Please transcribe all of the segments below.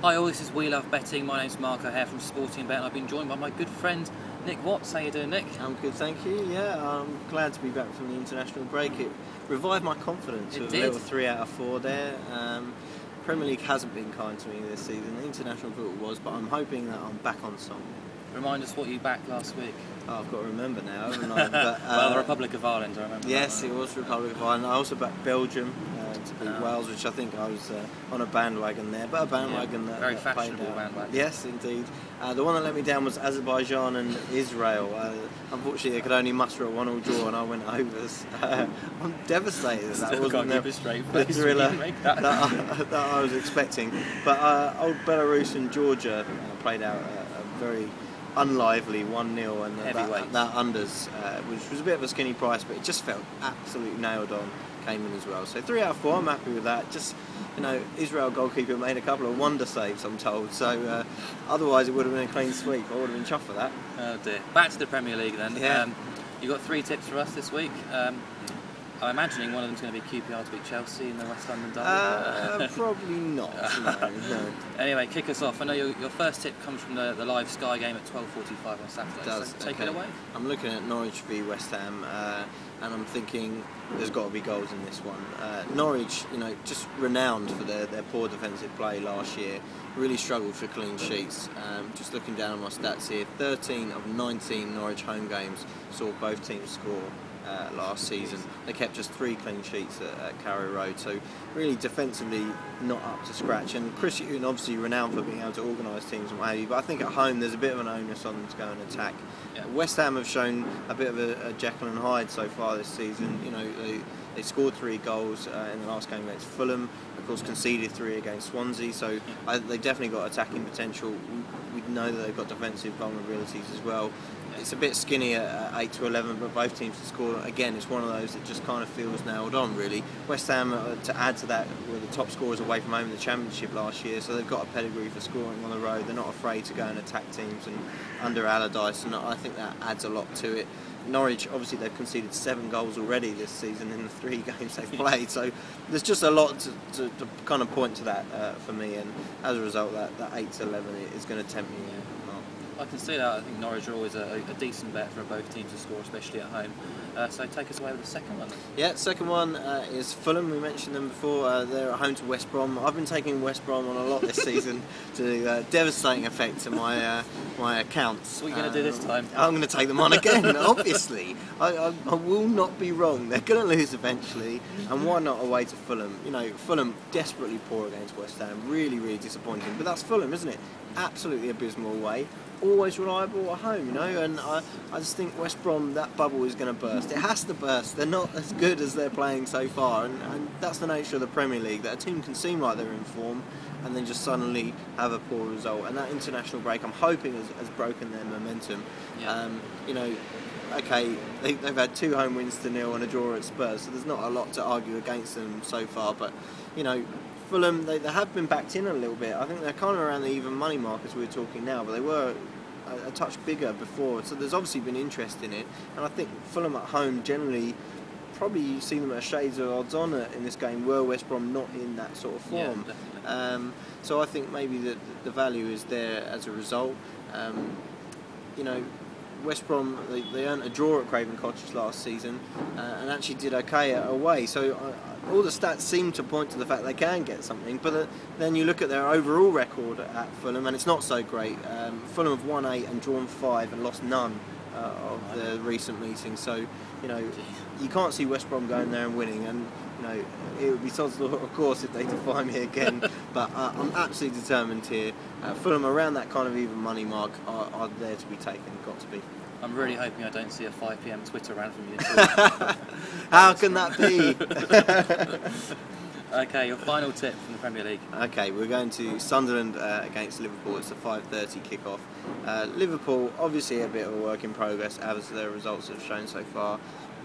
Hi all, this is We Love Betting. My name's Mark O'Hare from Sporting Bet, and I've been joined by my good friend Nick Watts. How you doing, Nick? I'm good, thank you. Yeah, I'm glad to be back from the international break. It revived my confidence with a little 3 out of 4 there. Premier League hasn't been kind to me this season. The international football was, but I'm hoping that I'm back on song. Remind us what you backed last week. Oh, I've got to remember now, haven't I? But, well, the Republic of Ireland, I remember. Yes, it was Republic of Ireland. I also backed Belgium to beat Wales, which I think I was on a bandwagon there, but a bandwagon that very that fashionable played out. bandwagon. Yes, indeed. The one that let me down was Azerbaijan and Israel. Unfortunately, they could only muster a 1-1 draw, and I went overs. I'm devastated that wasn't the thriller that I was expecting. But old Belarus and Georgia played out a very unlively 1-0, and that unders, which was a bit of a skinny price, but it just felt absolutely nailed on, came in as well. So 3 out of 4, I'm happy with that. Just, Israel goalkeeper made a couple of wonder saves, I'm told, so otherwise it would have been a clean sweep. I would have been chuffed for that. Oh dear. Back to the Premier League then. Yeah. You've got 3 tips for us this week. I'm imagining one of them's going to be QPR to beat Chelsea in the West London derby. Probably not. No. Anyway, kick us off. I know your first tip comes from the live Sky game at 12:45 on Saturday. It does. So take it away. I'm looking at Norwich v West Ham, and I'm thinking there's got to be goals in this one. Norwich, just renowned for their poor defensive play last year, really struggled for clean sheets. Just looking down on my stats here, 13 of 19 Norwich home games saw both teams score. Last season they kept just 3 clean sheets at Carrow Road, so really defensively not up to scratch. And Chris Hughton obviously renowned for being able to organise teams and what have you, but I think at home there's a bit of an onus on them to go and attack. West Ham have shown a bit of a Jekyll and Hyde so far this season. They scored 3 goals in the last game against Fulham, of course conceded 3 against Swansea, so they've definitely got attacking potential. We know that they've got defensive vulnerabilities as well. It's a bit skinny at 8 to 11, but both teams to score. Again, it's one of those that just kind of feels nailed on, really. West Ham, to add to that, were the top scorers away from home in the Championship last year, so they've got a pedigree for scoring on the road. They're not afraid to go and attack teams, and under Allardyce, and I think that adds a lot to it. Norwich, obviously, they've conceded 7 goals already this season in the 3 games they've played, so there's just a lot to kind of point to that for me, and as a result, that 8 to 11 is going to tempt me. I can see that. I think Norwich are always a decent bet for both teams to score, especially at home. So take us away with the second one. Yeah, second one is Fulham. We mentioned them before. They're at home to West Brom. I've been taking West Brom on a lot this season to devastating effect to my accounts. What are you going to do this time? I'm going to take them on again, obviously. I will not be wrong. They're going to lose eventually, and why not away to Fulham? Fulham desperately poor against West Ham. Really, really disappointing. But that's Fulham, isn't it? Absolutely abysmal away. Always reliable at home, and I just think West Brom, that bubble is going to burst. It has to burst. They're not as good as they're playing so far, and that's the nature of the Premier League, that a team can seem like they're in form and then just suddenly have a poor result. And that international break, I'm hoping, has broken their momentum. Okay, they've had 2 home wins to 0 and a draw at Spurs, so there's not a lot to argue against them so far, but Fulham, they have been backed in a little bit. I think they're kind of around the even money mark as we're talking now, but they were a touch bigger before, so there's obviously been interest in it. And I think Fulham at home generally, probably you see them at shades of odds on in this game, were West Brom not in that sort of form. So I think maybe the value is there as a result. West Brom, they earned a draw at Craven Cottage last season and actually did okay away, so all the stats seem to point to the fact they can get something, but then you look at their overall record at Fulham and it's not so great. Fulham have won 8 and drawn 5 and lost none of the recent meetings, so you can't see West Brom going there and winning, and it would be sod's law, of course, if they defy me again, but I'm absolutely determined here. Fulham around that kind of even money mark are there to be taken, got to be. I'm really hoping I don't see a 5 PM Twitter rant from you. How can that be? Okay, your final tip from the Premier League. Okay, we're going to Sunderland against Liverpool. It's a 5:30 kick-off. Liverpool, obviously a bit of a work in progress, as their results have shown so far.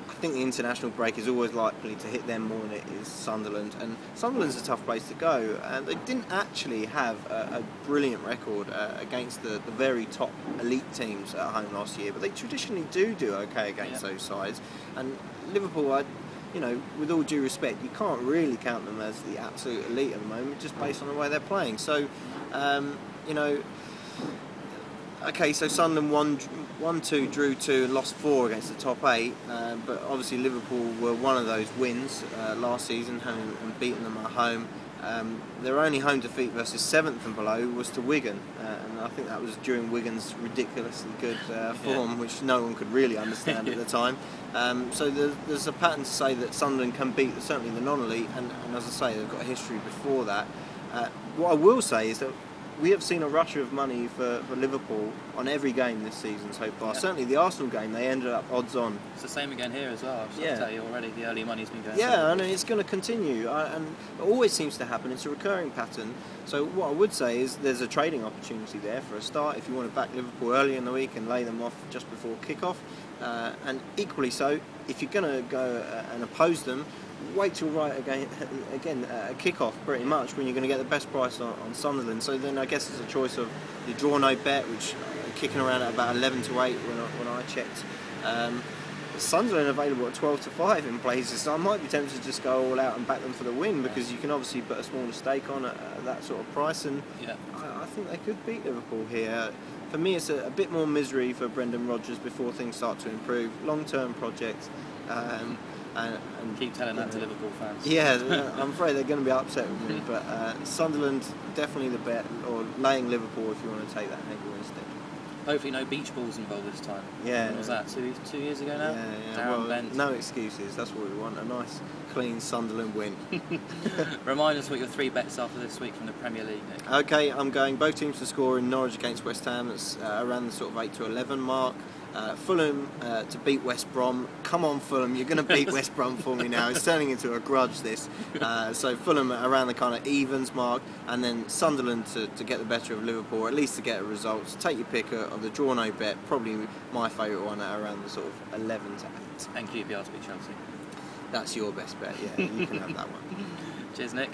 I think the international break is always likely to hit them more than it is Sunderland, and Sunderland's a tough place to go, and they didn't actually have a brilliant record against the very top elite teams at home last year, but they traditionally do okay against those sides. And Liverpool, you know, with all due respect, you can't really count them as the absolute elite at the moment, just based on the way they're playing. So, you know, okay, so Sunderland won 2, drew 2, and lost 4 against the top 8. But obviously Liverpool were one of those wins last season, having beaten them at home. Their only home defeat versus 7th and below was to Wigan, and I think that was during Wigan's ridiculously good form, which no one could really understand at the time. So there's a pattern to say that Sunderland can beat certainly the non-elite, and as I say, they've got a history before that. What I will say is that we have seen a rush of money for Liverpool on every game this season so far. Yeah. Certainly the Arsenal game, they ended up odds on. It's the same again here as well. I'll tell you already, the early money's been going. Yeah, and it's going to continue. And it always seems to happen. It's a recurring pattern. So what I would say is there's a trading opportunity there for a start if you want to back Liverpool early in the week and lay them off just before kick-off. And equally so, if you're going to go and oppose them, wait till right again a kick-off pretty much when you're going to get the best price on Sunderland. So then I guess it's a choice of the draw no bet, which are kicking around at about 11 to 8 when I checked. Sunderland available at 12 to 5 in places, so I might be tempted to just go all out and back them for the win, because you can obviously put a smaller stake on at that sort of price, and I think they could beat Liverpool here. For me, it's a bit more misery for Brendan Rodgers before things start to improve. Long-term project. And keep telling that to Liverpool fans. Yeah, I'm afraid they're going to be upset with me, but Sunderland, definitely the bet, or laying Liverpool if you want to take that angle instead. Hopefully no beach balls involved this time. Yeah. When was that, 2 years ago now? Yeah. Well, no excuses, that's what we want, a nice, clean Sunderland win. Remind us what your 3 bets are for this week from the Premier League, Nick. Okay, I'm going both teams to score in Norwich against West Ham. It's around the sort of 8 to 11 mark. Fulham to beat West Brom. Come on, Fulham, you're going to beat West Brom for me now. It's turning into a grudge, this. So Fulham around the kind of evens mark, and then Sunderland to get the better of Liverpool, or at least to get a result. So take your pick of the draw no bet, probably my favourite one at around the sort of 11 to 8. And QPR to beat Chelsea. That's your best bet, yeah, you can have that one. Cheers, Nick.